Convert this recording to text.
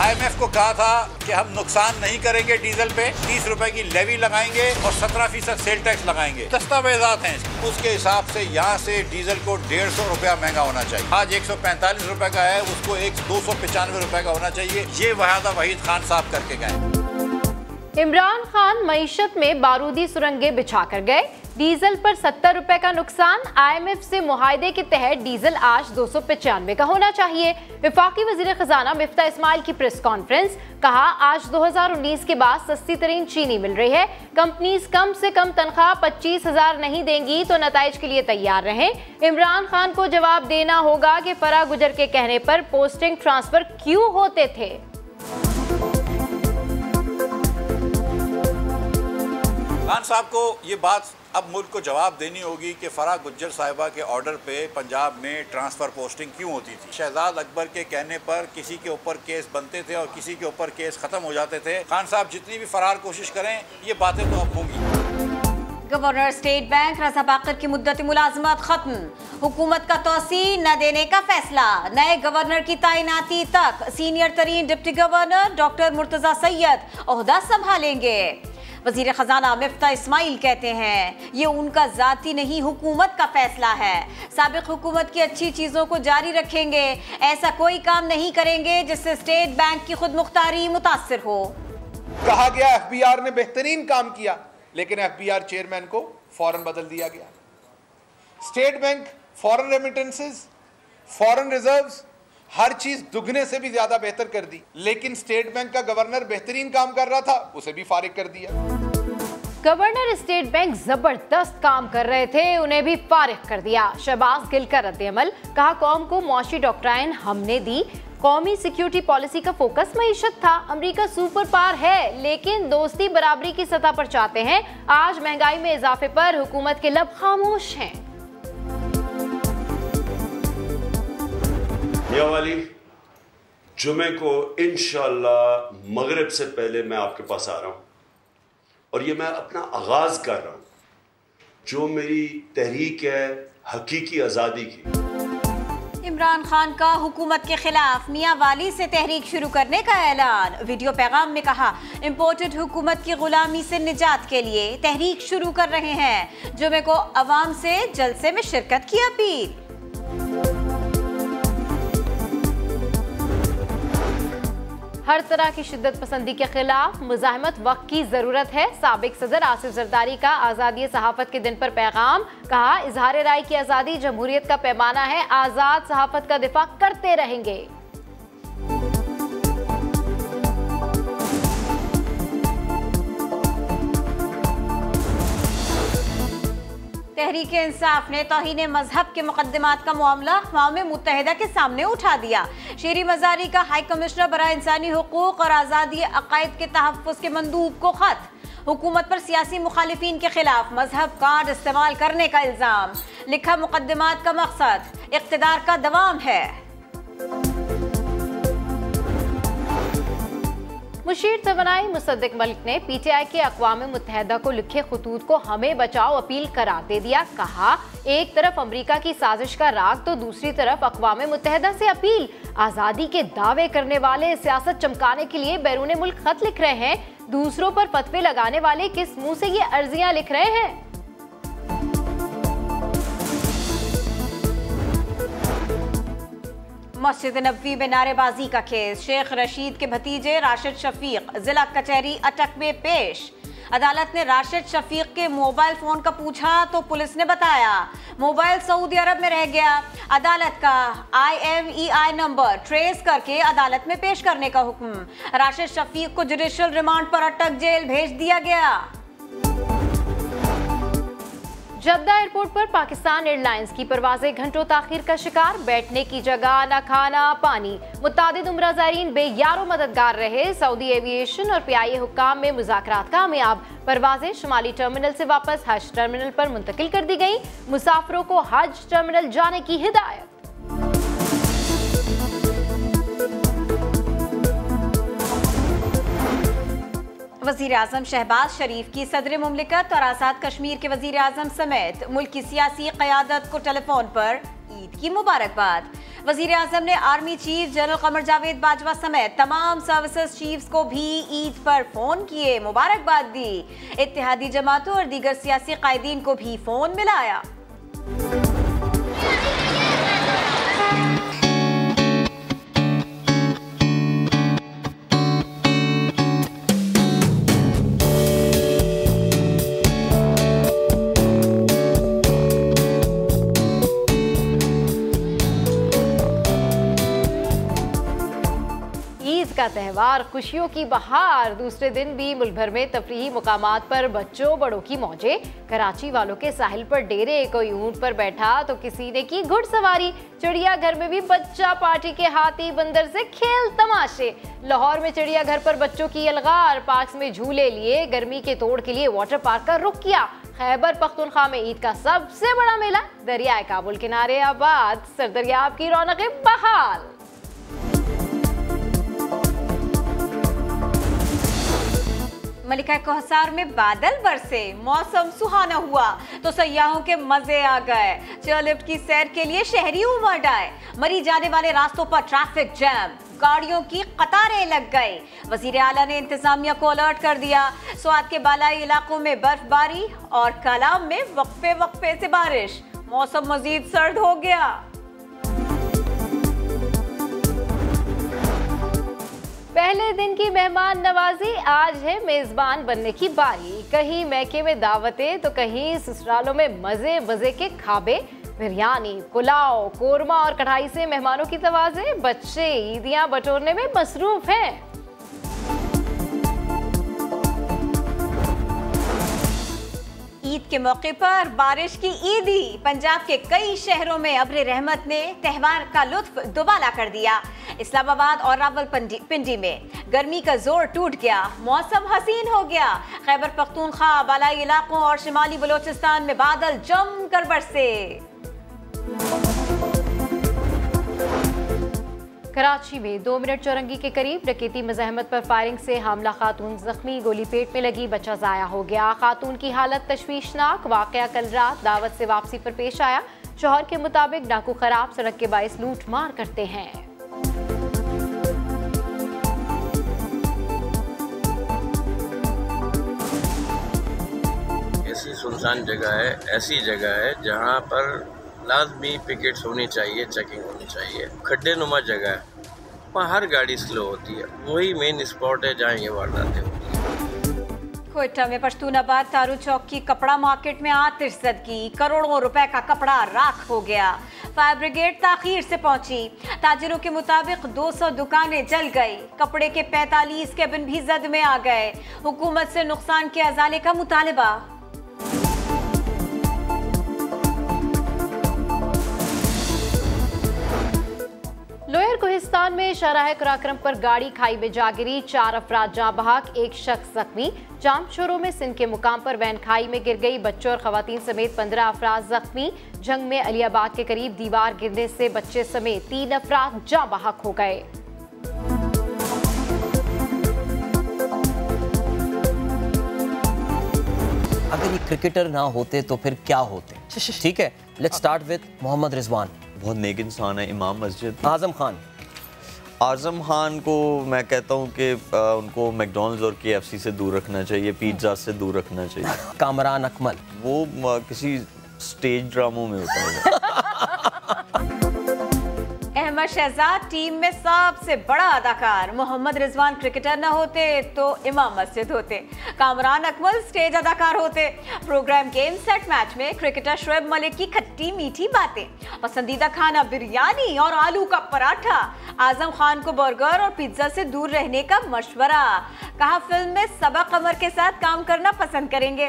IMF को कहा था कि हम नुकसान नहीं करेंगे डीजल पे, 30 रुपए की लेवी लगाएंगे और 17% सेल टैक्स लगाएंगे। दस्तावेजात हैं उसके हिसाब से यहाँ से डीजल को 150 रुपया महंगा होना चाहिए। आज 145 रुपए का है, उसको 295 रुपए का होना चाहिए। ये वादा वहीद खान साहब करके गए। इमरान खान मईशत में बारूदी सुरंगें बिछा कर गए। डीजल पर 70 रुपए का नुकसान। IMF से मुआहदे के तहत डीजल आज 295 का होना चाहिए। वफाकी वजीर खजाना मिफ्ता इस्माइल की प्रेस कॉन्फ्रेंस, कहा आज 2019 के बाद सस्ती तरीन चीनी मिल रही है। कंपनीज कम से कम तनख्वाह 25,000 नहीं देंगी तो नताइज के लिए तैयार रहें। इमरान खान को जवाब देना होगा कि फराह गुजर के कहने पर पोस्टिंग ट्रांसफर क्यों होते थे। खान साहब को ये बात अब मुल्क को जवाब देनी होगी कि फराह गुज्जर साहिबा के ऑर्डर पे पंजाब में ट्रांसफ़र पोस्टिंग क्यों होती थी। शहजाद अकबर के कहने पर किसी के ऊपर केस बनते थे और किसी के ऊपर केस ख़त्म हो जाते थे। खान साहब जितनी भी फरार कोशिश करें, ये बातें तो अब होंगी। गवर्नर स्टेट बैंक रज़ा बाकर की मुद्दत मुलाजमत खत्म। हुकूमत का तोसी न देने का फैसला। नए गवर्नर की तैनाती तक सीनियर तरीन deputy governor doctor Murtaza Syed ओहदा संभालेंगे। वजीर खजाना मिफ्ता इस्माइल कहते हैं ये उनका जाती नहीं, हुकूमत का फैसला है। साबिक हुकूमत की अच्छी चीज़ों को जारी रखेंगे। ऐसा कोई काम नहीं करेंगे जिससे स्टेट बैंक की खुद मुख्तारी मुतासिर हो। कहा गया FBR ने बेहतरीन काम किया, लेकिन FBR चेयरमैन को फौरन बदल दिया गया। State bank foreign remittances, foreign reserves, हर चीज दुगने से भी ज्यादा बेहतर कर दी, लेकिन स्टेट बैंक का गवर्नर बेहतरीन काम कर रहा था, उसे भी फारिग कर दिया। गवर्नर स्टेट बैंक जबरदस्त काम कर रहे थे, उन्हें भी फारिग कर दिया। शहबाज गिल का रद्द-ए-अमल, कहा कौम को मुआशी डॉक्ट्राइन हमने दी। कौमी सिक्योरिटी पॉलिसी का फोकस मईशत था। अमेरिका सुपर पावर है लेकिन दोस्ती बराबरी की सतह पर चाहते हैं। आज महंगाई में इजाफे पर हुकूमत के लब खामोश हैं। मियां वाली, जुमे को इंशाअल्लाह मगरिब से पहले मैं आपके पास आ रहा हूं और ये मैं अपना आगाज कर रहा हूं जो मेरी तहरीक है हकीकी आज़ादी की। इमरान खान का हुकूमत के खिलाफ मियां वाली से तहरीक शुरू करने का ऐलान। वीडियो पैगाम में कहा इम्पोर्टेड हुकूमत की गुलामी से निजात के लिए तहरीक शुरू कर रहे हैं। जुमे को अवाम से जलसे में शिरकत की अपील। हर तरह की शिद्दत पसंदी के खिलाफ मुजाहिमत वक्त की जरूरत है। साबिक सदर आसिफ जरदारी का आज़ादी सहाफत के दिन पर पैगाम, कहा इजहार राय की आज़ादी जमहूरियत का पैमाना है, आज़ाद सहाफत का दिफा करते रहेंगे। तहरीक इंसाफ ने तौहीन मजहब के मुकदमात का मामला अक़वाम मुत्तहिदा के सामने उठा दिया। शेरी मजारी का हाई कमिश्नर बराए इंसानी हुकूक और आज़ादी अक़ायद के तहफ़्फ़ुज़ के मंदूब को खत। हुकूमत पर सियासी मुखालिफिन के खिलाफ मजहब कार्ड इस्तेमाल करने का इल्ज़ाम। लिखा मुकदमात का मकसद इक़्तिदार का दवाम है। मुशीर तवानाई मुसद्दिक मलिक ने PTI के अक़वाम मुत्तहिदा को लिखे खतूत को हमें बचाओ अपील करार दे दिया। कहा एक तरफ अमरीका की साजिश का राग तो दूसरी तरफ अक़वाम मुत्तहिदा से अपील। आज़ादी के दावे करने वाले सियासत चमकाने के लिए बैरून मुल्क खत लिख रहे हैं, दूसरों पर फतवे लगाने वाले किस मुंह से ये अर्जियां लिख रहे हैं। मस्जिद नबवी में नारेबाजी का केस। शेख रशीद के भतीजे राशिद शफीक जिला कचहरी अटक में पेश। अदालत ने राशिद शफीक के मोबाइल फोन का पूछा तो पुलिस ने बताया मोबाइल सऊदी अरब में रह गया। अदालत का IMEI नंबर ट्रेस करके अदालत में पेश करने का हुक्म। राशिद शफीक को जुडिशियल रिमांड पर अटक जेल भेज दिया गया। जद्दा एयरपोर्ट पर पाकिस्तान एयरलाइंस की परवाजें घंटों ताखीर का शिकार। बैठने की जगह न खाना पानी। मुतादिद उम्रा ज़ायरीन बेयारो मददगार रहे। सऊदी एविएशन और PIA हुक्काम में मुज़ाकरात कामयाब। परवाजें शुमाली टर्मिनल से वापस हज टर्मिनल पर मुंतकिल कर दी गई। मुसाफिरों को हज टर्मिनल जाने की हिदायत। वज़ीर आज़म शहबाज शरीफ की सदर मुमलिकत और आज़ाद कश्मीर के वज़ीर आज़म समेत मुल्क की सियासी क़यादत को टेलीफोन पर ईद की मुबारकबाद। वजीर आजम ने army chief general Qamar Javed Bajwa समेत तमाम सर्विसेज चीफ्स को भी ईद पर फोन किए, मुबारकबाद दी। इत्तेहादी जमातों और दीगर सियासी कायदीन को भी फोन मिलाया। का त्यौहार, खुशियों की बहार। दूसरे दिन भी मुल्क भर में तफरीही मुकामात पर बच्चों बड़ों की मौजें। कराची वालों के साहिल पर डेरे, कोई ऊंट पर बैठा तो किसी ने की घुड़सवारी। चिड़ियाघर में भी बच्चा पार्टी के हाथी बंदर से खेल तमाशे। लाहौर में चिड़ियाघर पर बच्चों की अलगार, पार्क में झूले लिए, गर्मी के तोड़ के लिए वाटर पार्क का रुख किया। खैबर पख्तूनख्वा में ईद का सबसे बड़ा मेला, दरियाए काबुल किनारे आबाद, सरदरियाब की रौनकें बहाल। मलिका कोहसार में बादल बरसे, मौसम सुहाना हुआ तो सयाहों के मजे आ गए। चेयरलिफ्ट की सैर के लिए शहरी उमड़ आए। मरी जाने वाले रास्तों पर ट्रैफिक जैम, गाड़ियों की कतारें लग गई। वजीर आला ने इंतजामिया को अलर्ट कर दिया। स्वात के बालाई इलाकों में बर्फबारी और कलाम में वक्फे वक्फे से बारिश। मौसम मजीद सर्द हो गया। पहले दिन की मेहमान नवाजी, आज है मेजबान बनने की बारी। कहीं मैके में दावतें तो कहीं ससुरालों में मजे मजे के खाबे। बिरयानी, पुलाव, कोरमा और कढ़ाई से मेहमानों की तवाज़े। बच्चे ईदियां बटोरने में मसरूफ हैं। ईद के मौके पर बारिश की ईदी। पंजाब के कई शहरों में अब्र रहमत ने त्यौहार का लुत्फ दुबाला कर दिया। इस्लामाबाद और रावलपिंडी में गर्मी का जोर टूट गया, मौसम हसीन हो गया। खैबर पख्तूनख्वा, बालाई इलाकों और शिमाली बलोचिस्तान में बादल जमकर बरसे। कराची में 2 मिनट चौरंगी के करीब डकैती मज़ाहमत पर फायरिंग से हामला खातून जख्मी, गोली पेट में लगी, बच्चा ज़ाया हो गया। खातून की हालत तशवीशनाक। वाकया कल रात दावत से वापसी पर पेश आया। शौहर के मुताबिक डाकू खराब सड़क के बाइस लूट मार करते हैं। ऐसी सुनसान जगह है, ऐसी जगह है जहाँ पर लाजमी पिकेट्स होनी चाहिए, चेकिंग होनी चाहिए। खड्डे नुमा जगह है, वहाँ हर गाड़ी स्लो होती है। वही मेन स्पॉट है जहाँ ये वारदातें होती हैं। कोयटा में पश्तूनाबाद तारू चौक की कपड़ा मार्केट में आतिशज़दगी, करोड़ों रुपए का कपड़ा राख हो गया। फायर ब्रिगेड ताखीर से पहुंची। ताजिरों के मुताबिक 200 दुकानें जल गई। कपड़े के 45 केबिन भी जद में आ गए। हुकूमत से नुकसान के अजाले का मुतालबा। लोअर कोहिस्तान में शाहराह कराक्रम पर गाड़ी खाई में जा गिरी, 4 अफराद जाँ बहक, 1 शख्स जख्मी। जाम शोरों में सिंध के मुकाम पर वैन खाई में गिर गई, बच्चों और खवातीन समेत 15 अफराद जख्मी। जंग में अलियाबाद के करीब दीवार गिरने से बच्चे समेत 3 अफराद जाँ बहक हो गए। अगर ये क्रिकेटर ना होते तो फिर क्या होते? ठीक है, let's start with Mohammad Rizwan. बहुत नेक इंसान है, इमाम मस्जिद। आजम खान। आजम खान को मैं कहता हूँ कि उनको मैकडॉनल्ड्स और KFC से दूर रखना चाहिए, पिज्ज़ा से दूर रखना चाहिए। कामरान अकमल। वो किसी स्टेज ड्रामों में होता है। अहमद शहजाद टीम में सबसे बड़ा अदाकार। मोहम्मद रिजवान क्रिकेटर न होते तो इमाम मस्जिद होते। कामरान अकमल स्टेज अदाकार होते। प्रोग्राम गेम सेट मैच में क्रिकेटर शोएब मलिक की खट्टी मीठी बातें। पसंदीदा खाना बिरयानी और आलू का पराठा। आजम खान को बर्गर और पिज्जा से दूर रहने का मशवरा। कहा फिल्म में सबा कमर के साथ काम करना पसंद करेंगे।